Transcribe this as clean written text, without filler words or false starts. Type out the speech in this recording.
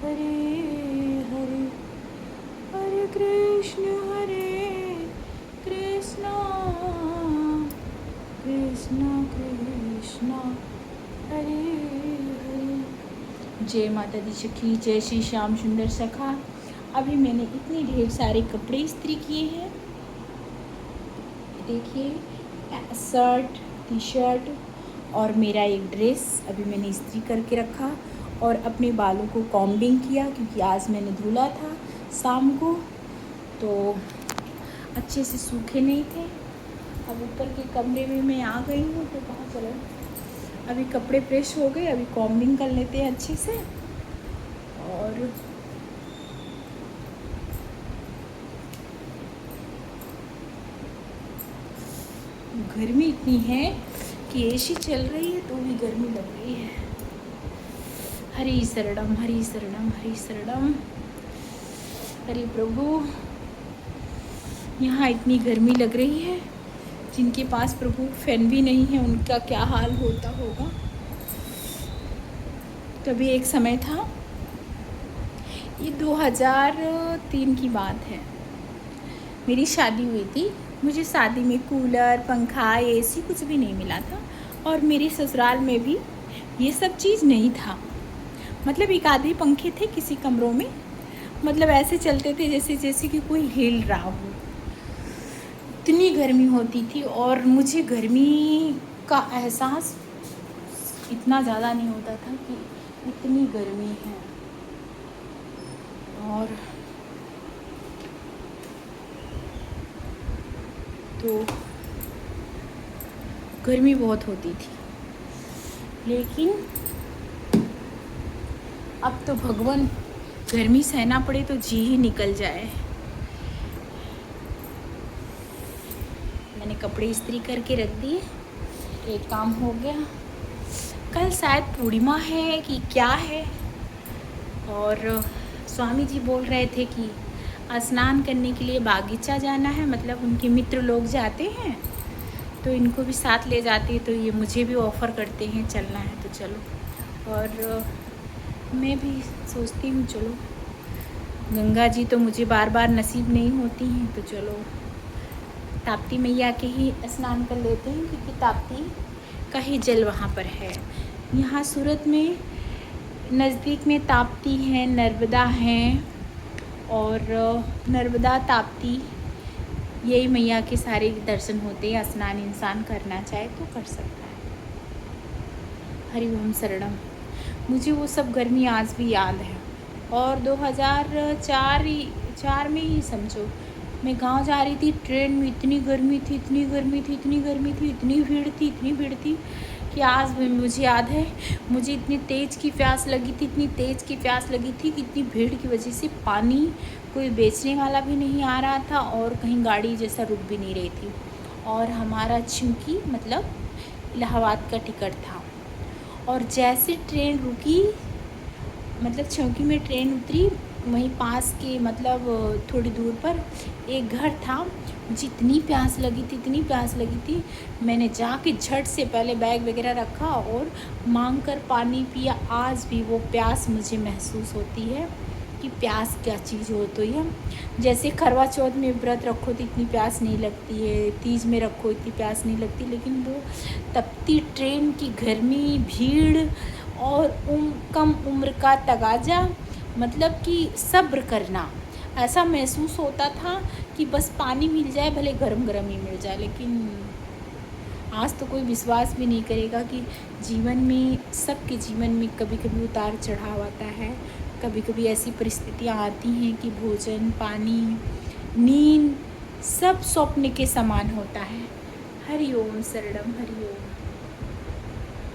हरे हरे हरे कृष्ण कृष्ण कृष्ण हरे हरे। जय माता दी सखी, जय श्री श्याम सुंदर सखा। अभी मैंने इतने ढेर सारे कपड़े इस्त्री किए हैं, देखिए, शर्ट, टी शर्ट और मेरा एक ड्रेस अभी मैंने इस्त्री करके रखा और अपने बालों को कॉम्बिंग किया क्योंकि आज मैंने धुला था शाम को, तो अच्छे से सूखे नहीं थे। अब ऊपर के कमरे में मैं आ गई हूँ, तो कहाँ चलो, अभी कपड़े प्रेस हो गए, अभी कॉम्बिंग कर लेते हैं अच्छे से। और गर्मी इतनी है कि एसी चल रही है तो भी गर्मी लग रही है। हरि शरणम हरि शरणम हरि शरणम, हरि प्रभु। यहाँ इतनी गर्मी लग रही है, जिनके पास प्रभु फैन भी नहीं है उनका क्या हाल होता होगा। कभी एक समय था, ये 2003 की बात है, मेरी शादी हुई थी। मुझे शादी में कूलर, पंखा, एसी कुछ भी नहीं मिला था और मेरे ससुराल में भी ये सब चीज़ नहीं था। मतलब एक आधे पंखे थे किसी कमरों में, मतलब ऐसे चलते थे जैसे कि कोई हिल रहा हो। इतनी गर्मी होती थी और मुझे गर्मी का एहसास इतना ज़्यादा नहीं होता था कि इतनी गर्मी है। और तो गर्मी बहुत होती थी, लेकिन अब तो भगवान गर्मी सहना पड़े तो जी ही निकल जाए। मैंने कपड़े इस्त्री करके रख दिए, एक काम हो गया। कल शायद पूर्णिमा है कि क्या है, और स्वामी जी बोल रहे थे कि स्नान करने के लिए बागीचा जाना है, मतलब उनके मित्र लोग जाते हैं तो इनको भी साथ ले जाते हैं, तो ये मुझे भी ऑफ़र करते हैं चलना है तो चलो। और मैं भी सोचती हूँ चलो, गंगा जी तो मुझे बार बार नसीब नहीं होती हैं, तो चलो ताप्ती मैया के ही स्नान कर लेते हैं, क्योंकि ताप्ती का ही जल वहाँ पर है। यहाँ सूरत में नज़दीक में ताप्ती है, नर्मदा हैं, और नर्मदा ताप्ती यही मैया के सारे दर्शन होते हैं। स्नान इंसान करना चाहे तो कर सकता है। हरि ओम शरणम। मुझे वो सब गर्मी आज भी याद है। और 2004 में ही समझो, मैं गांव जा रही थी, ट्रेन में इतनी गर्मी थी, इतनी गर्मी थी, इतनी गर्मी थी, इतनी भीड़ थी कि आज भी मुझे याद है। मुझे इतनी तेज़ की प्यास लगी थी, इतनी तेज़ की प्यास लगी थी कि इतनी भीड़ की वजह से पानी कोई बेचने वाला भी नहीं आ रहा था और कहीं गाड़ी जैसा रुक भी नहीं रही थी। और हमारा चूँकि मतलब इलाहाबाद का टिकट था, और जैसे ट्रेन रुकी, मतलब चौकी में ट्रेन उतरी, वहीं पास के मतलब थोड़ी दूर पर एक घर था। मुझे इतनी प्यास लगी थी, इतनी प्यास लगी थी, मैंने जाके झट से पहले बैग वगैरह रखा और मांग कर पानी पिया। आज भी वो प्यास मुझे महसूस होती है कि प्यास क्या चीज़ हो। तो ये जैसे करवा चौथ में व्रत रखो तो इतनी प्यास नहीं लगती है, तीज में रखो इतनी प्यास नहीं लगती, लेकिन वो तपती ट्रेन की गर्मी, भीड़ और कम उम्र का तगाजा, मतलब कि सब्र करना, ऐसा महसूस होता था कि बस पानी मिल जाए, भले गरम गरम ही मिल जाए। लेकिन आज तो कोई विश्वास भी नहीं करेगा कि जीवन में, सबके जीवन में कभी कभी उतार चढ़ाव आता है, कभी कभी ऐसी परिस्थितियाँ आती हैं कि भोजन, पानी, नींद सब स्वप्न के समान होता है। हरि ओम शरणम हरि ओम।